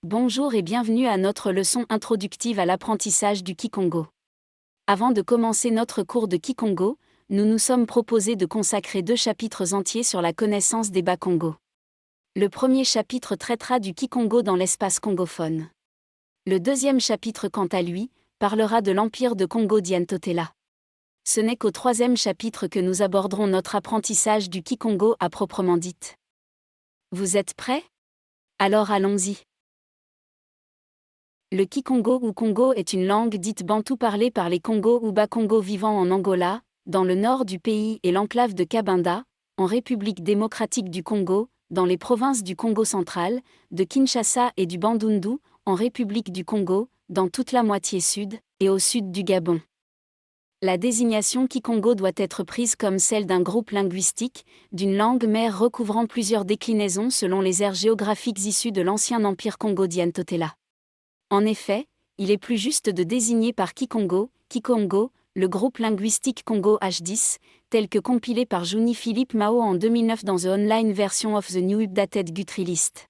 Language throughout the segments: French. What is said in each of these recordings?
Bonjour et bienvenue à notre leçon introductive à l'apprentissage du Kikongo. Avant de commencer notre cours de Kikongo, nous nous sommes proposés de consacrer 2 chapitres entiers sur la connaissance des Bas-Congo. Le premier chapitre traitera du Kikongo dans l'espace congophone. Le deuxième chapitre, quant à lui, parlera de l'empire de Congo-Diantotela. Ce n'est qu'au troisième chapitre que nous aborderons notre apprentissage du Kikongo à proprement dit. Vous êtes prêts? Alors allons-y. Le Kikongo ou Congo est une langue dite bantou parlée par les Congos ou Bas-Congo vivant en Angola, dans le nord du pays et l'enclave de Cabinda, en République démocratique du Congo, dans les provinces du Congo central, de Kinshasa et du Bandundu, en République du Congo, dans toute la moitié sud, et au sud du Gabon. La désignation Kikongo doit être prise comme celle d'un groupe linguistique, d'une langue mère recouvrant plusieurs déclinaisons selon les aires géographiques issues de l'ancien empire Congo-Diantotela. En effet, il est plus juste de désigner par Kikongo, le groupe linguistique Congo H10, tel que compilé par Juni Philippe Mao en 2009 dans The Online Version of the New Updated Guthrie List.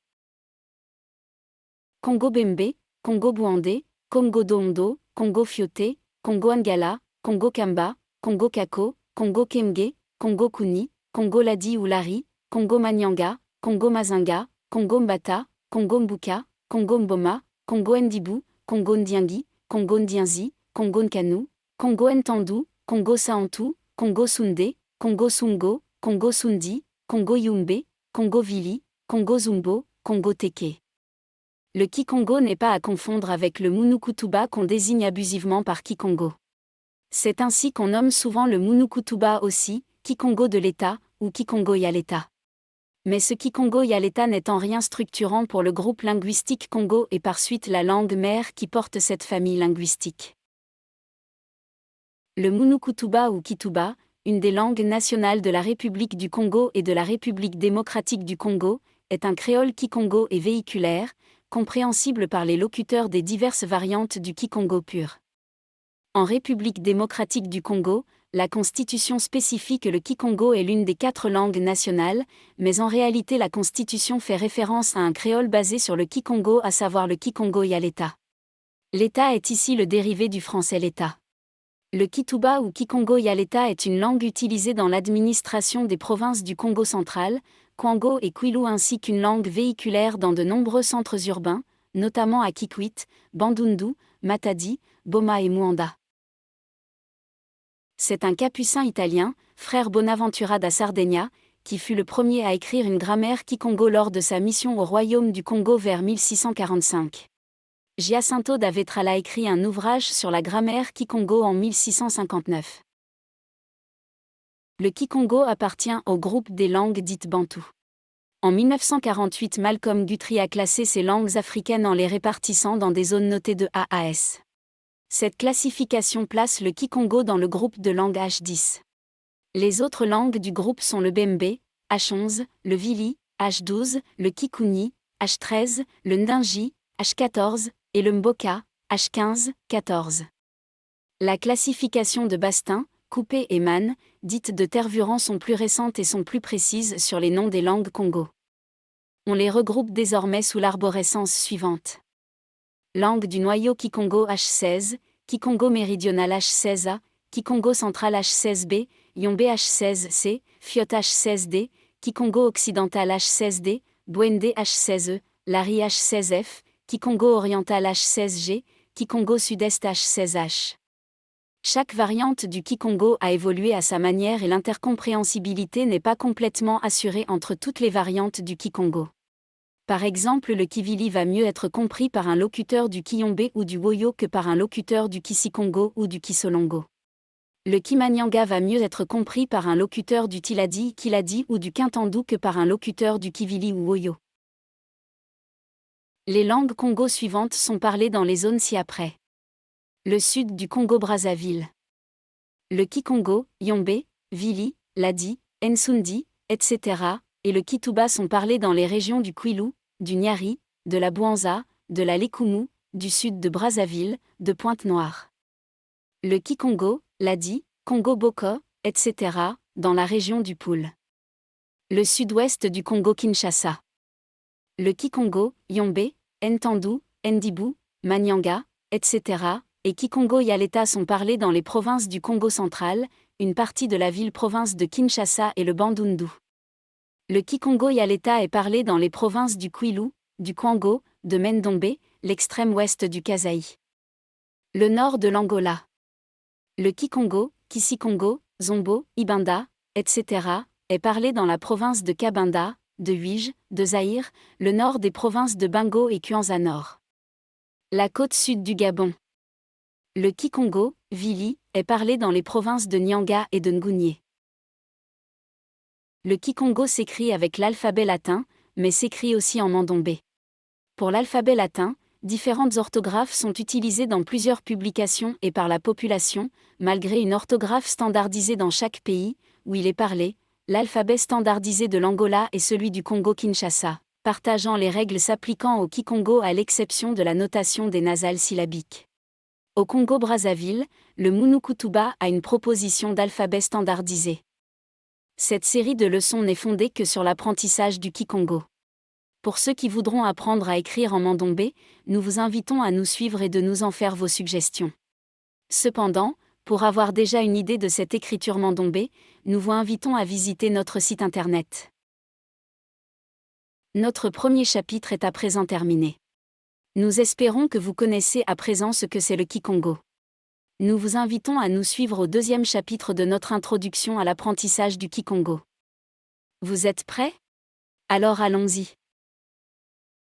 Congo Bembe, Congo Bouandé, Congo Dondo, Congo Fioté, Congo Angala, Congo Kamba, Congo Kako, Congo Kemge, Congo Kuni, Congo Ladi ou Lari, Congo Manyanga, Congo Mazinga, Congo Mbata, Congo Mbuka, Congo Mboma, Congo Ndibu, Congo Ndiangi, Congo Ndianzi, Congo Nkanu, Congo Ntandu, Congo Saantu, Congo Sunde, Congo Sungo, Congo Sundi, Congo Yumbe, Congo Vili, Congo Zumbo, Congo Teke. Le Kikongo n'est pas à confondre avec le Munukutuba qu'on désigne abusivement par Kikongo. C'est ainsi qu'on nomme souvent le Munukutuba aussi, Kikongo de l'État, ou Kikongo Yaleta. Mais ce Kikongo Yaleta n'est en rien structurant pour le groupe linguistique Congo et par suite la langue mère qui porte cette famille linguistique. Le Munukutuba ou Kituba, une des langues nationales de la République du Congo et de la République démocratique du Congo, est un créole kikongo et véhiculaire, compréhensible par les locuteurs des diverses variantes du Kikongo pur. En République démocratique du Congo, la constitution spécifie que le Kikongo est l'une des 4 langues nationales, mais en réalité la constitution fait référence à un créole basé sur le Kikongo, à savoir le Kikongo Yaleta. L'État est ici le dérivé du français l'État. Le Kituba ou Kikongo Yaleta est une langue utilisée dans l'administration des provinces du Congo central, Kwango et Kwilu, ainsi qu'une langue véhiculaire dans de nombreux centres urbains, notamment à Kikwit, Bandundu, Matadi, Boma et Muanda. C'est un capucin italien, frère Bonaventura da Sardegna, qui fut le premier à écrire une grammaire Kikongo lors de sa mission au royaume du Congo vers 1645. Giacinto da Vetral a écrit un ouvrage sur la grammaire Kikongo en 1659. Le Kikongo appartient au groupe des langues dites bantou. En 1948, Malcolm Guthrie a classé ces langues africaines en les répartissant dans des zones notées de A à S. Cette classification place le Kikongo dans le groupe de langues H10. Les autres langues du groupe sont le Bembe, H11, le Vili, H12, le Kikuni, H13, le Ndingi, H14, et le Mboka, H15, 14. La classification de Bastin, Coupé et Mann, dite de Tervuren, sont plus récentes et sont plus précises sur les noms des langues Congo. On les regroupe désormais sous l'arborescence suivante. Langue du noyau Kikongo H16, Kikongo méridional H16A, Kikongo central H16B, Yombe H16C, Fiot H16D, Kikongo occidental H16D, Bwende H16E, Lari H16F, Kikongo oriental H16G, Kikongo sud-est H16H. Chaque variante du Kikongo a évolué à sa manière et l'intercompréhensibilité n'est pas complètement assurée entre toutes les variantes du Kikongo. Par exemple, le Kivili va mieux être compris par un locuteur du Kiyombe ou du Woyo que par un locuteur du Kisikongo ou du Kisolongo. Le Kimanyanga va mieux être compris par un locuteur du Tiladi, Kiladi ou du Kintandu que par un locuteur du Kivili ou Woyo. Les langues Congo suivantes sont parlées dans les zones ci-après. Le sud du Congo-Brazzaville. Le Kikongo, Yombe, Vili, Ladi, Nsundi, etc. et le Kituba sont parlés dans les régions du Kwilu, du Nyari, de la Bouanza, de la Lekumu, du sud de Brazzaville, de Pointe-Noire. Le Kikongo, Ladi, Congo-Boko, etc. dans la région du Poul. Le sud-ouest du Congo-Kinshasa. Le Kikongo, Yombe, Ntandu, Ndibu, Manyanga, etc., et Kikongo Yaleta sont parlés dans les provinces du Congo central, une partie de la ville-province de Kinshasa et le Bandundu. Le Kikongo Yaleta est parlé dans les provinces du Kwilu, du Kwango, de Mendombe, l'extrême ouest du Kasaï. Le nord de l'Angola. Le Kikongo, Kisikongo, Zombo, Ibanda, etc., est parlé dans la province de Kabinda, de Huige, de Zaïre, le nord des provinces de Bingo et Kwanza Nord. La côte sud du Gabon. Le Kikongo, Vili, est parlé dans les provinces de Nyanga et de Ngounié. Le Kikongo s'écrit avec l'alphabet latin, mais s'écrit aussi en mandombé. Pour l'alphabet latin, différentes orthographes sont utilisées dans plusieurs publications et par la population, malgré une orthographe standardisée dans chaque pays où il est parlé. L'alphabet standardisé de l'Angola est celui du Congo-Kinshasa, partageant les règles s'appliquant au Kikongo à l'exception de la notation des nasales syllabiques. Au Congo-Brazzaville, le Munukutuba a une proposition d'alphabet standardisé. Cette série de leçons n'est fondée que sur l'apprentissage du Kikongo. Pour ceux qui voudront apprendre à écrire en mandombé, nous vous invitons à nous suivre et de nous en faire vos suggestions. Cependant, pour avoir déjà une idée de cette écriture mandombé, nous vous invitons à visiter notre site internet. Notre premier chapitre est à présent terminé. Nous espérons que vous connaissez à présent ce que c'est le Kikongo. Nous vous invitons à nous suivre au deuxième chapitre de notre introduction à l'apprentissage du Kikongo. Vous êtes prêts ? Alors allons-y.